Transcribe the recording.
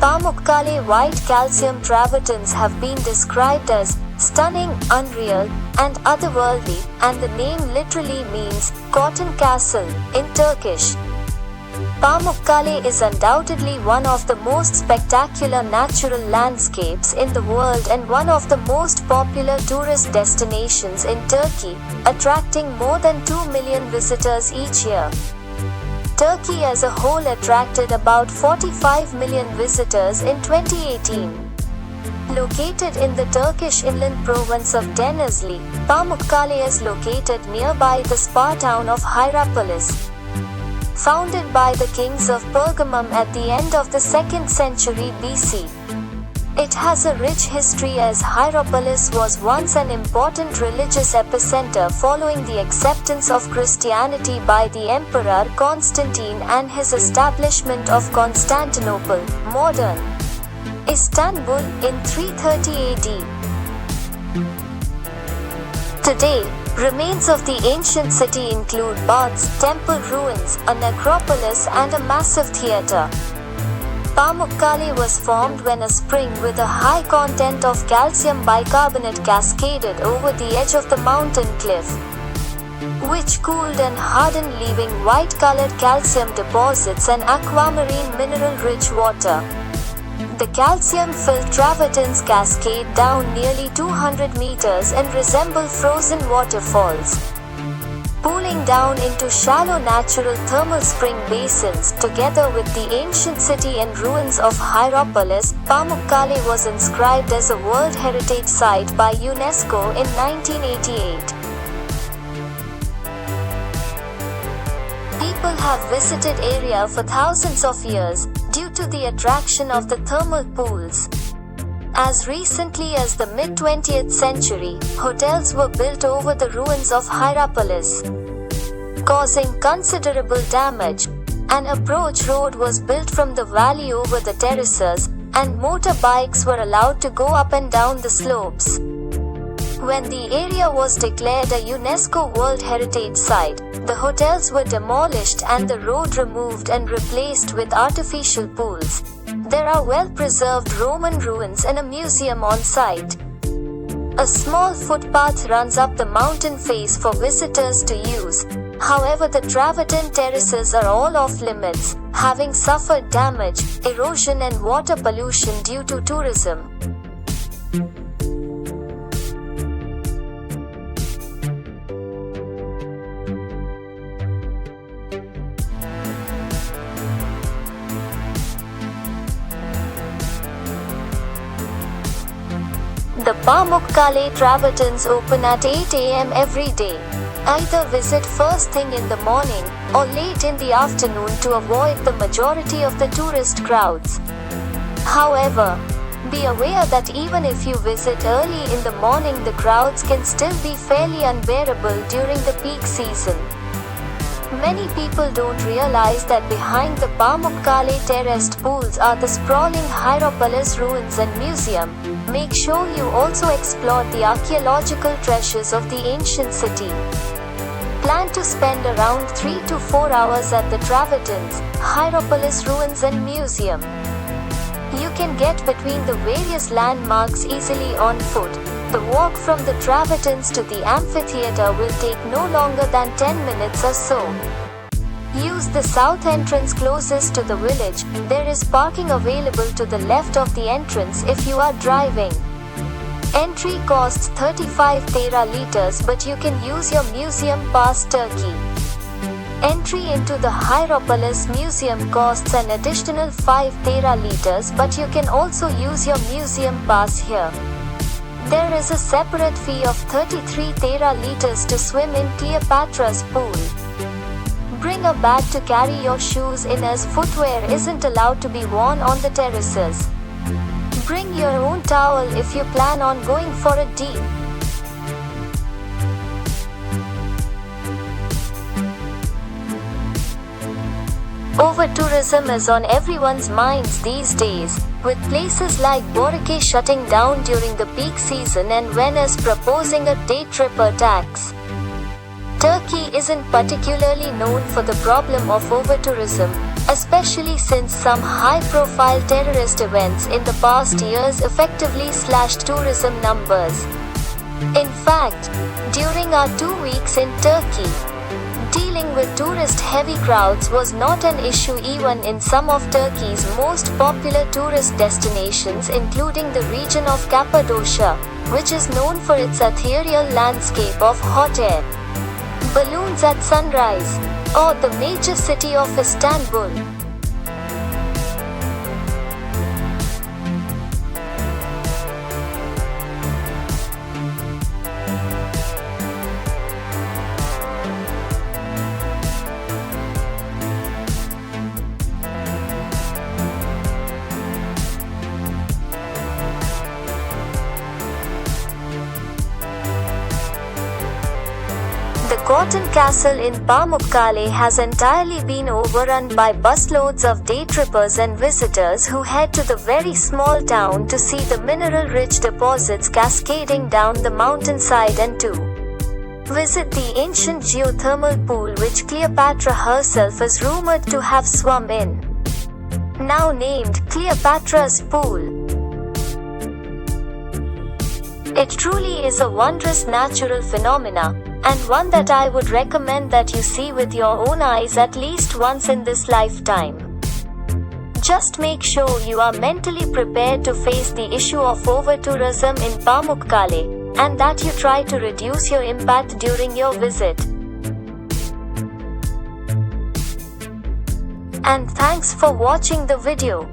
Pamukkale white calcium travertines have been described as stunning, unreal, and otherworldly, and the name literally means cotton castle in Turkish. Pamukkale is undoubtedly one of the most spectacular natural landscapes in the world and one of the most popular tourist destinations in Turkey, attracting more than 2 million visitors each year. Turkey as a whole attracted about 45 million visitors in 2018. Located in the Turkish inland province of Denizli, Pamukkale is located nearby the spa town of Hierapolis. Founded by the kings of Pergamum at the end of the 2nd century BC. It has a rich history as Hierapolis was once an important religious epicenter following the acceptance of Christianity by the Emperor Constantine and his establishment of Constantinople, modern Istanbul, in 330 AD. Today, remains of the ancient city include baths, temple ruins, a necropolis and a massive theatre. Pamukkale was formed when a spring with a high content of calcium bicarbonate cascaded over the edge of the mountain cliff, which cooled and hardened, leaving white-colored calcium deposits and aquamarine mineral-rich water. The calcium-filled travertines cascade down nearly 200 meters and resemble frozen waterfalls, pooling down into shallow natural thermal spring basins. Together with the ancient city and ruins of Hierapolis, Pamukkale was inscribed as a World Heritage Site by UNESCO in 1988. People have visited area for thousands of years, due to the attraction of the thermal pools. As recently as the mid-20th century, hotels were built over the ruins of Hierapolis, causing considerable damage. An approach road was built from the valley over the terraces, and motorbikes were allowed to go up and down the slopes. When the area was declared a UNESCO World Heritage Site, the hotels were demolished and the road removed and replaced with artificial pools. There are well-preserved Roman ruins and a museum on site. A small footpath runs up the mountain face for visitors to use. However, the travertine terraces are all off limits, having suffered damage, erosion and water pollution due to tourism. The Pamukkale travertines open at 8 a.m. every day. Either visit first thing in the morning or late in the afternoon to avoid the majority of the tourist crowds. However, be aware that even if you visit early in the morning, the crowds can still be fairly unbearable during the peak season. Many people don't realize that behind the Pamukkale terraced pools are the sprawling Hierapolis ruins and museum. Make sure you also explore the archaeological treasures of the ancient city. Plan to spend around 3 to 4 hours at the travertines, Hierapolis ruins and museum. You can get between the various landmarks easily on foot. The walk from the travertines to the amphitheater will take no longer than 10 minutes or so. Use the south entrance closest to the village. There is parking available to the left of the entrance if you are driving. Entry costs 35 liters, but you can use your museum pass Turkey. Entry into the Hierapolis Museum costs an additional 5 liters, but you can also use your museum pass here. There is a separate fee of 33 liters to swim in Cleopatra's pool. Bring a bag to carry your shoes in, as footwear isn't allowed to be worn on the terraces. Bring your own towel if you plan on going for a deep. Over-tourism is on everyone's minds these days, with places like Boracay shutting down during the peak season and Venice proposing a day tripper tax. Turkey isn't particularly known for the problem of over-tourism, especially since some high-profile terrorist events in the past years effectively slashed tourism numbers. In fact, during our 2 weeks in Turkey, dealing with tourist-heavy crowds was not an issue even in some of Turkey's most popular tourist destinations, including the region of Cappadocia, which is known for its ethereal landscape of hot air balloons at sunrise, or the major city of Istanbul. The Cotton Castle in Pamukkale has entirely been overrun by busloads of day trippers and visitors who head to the very small town to see the mineral-rich deposits cascading down the mountainside and to visit the ancient geothermal pool which Cleopatra herself is rumored to have swum in, now named Cleopatra's Pool. It truly is a wondrous natural phenomena, and one that I would recommend that you see with your own eyes at least once in this lifetime. Just make sure you are mentally prepared to face the issue of over-tourism in Pamukkale, and that you try to reduce your impact during your visit. And thanks for watching the video.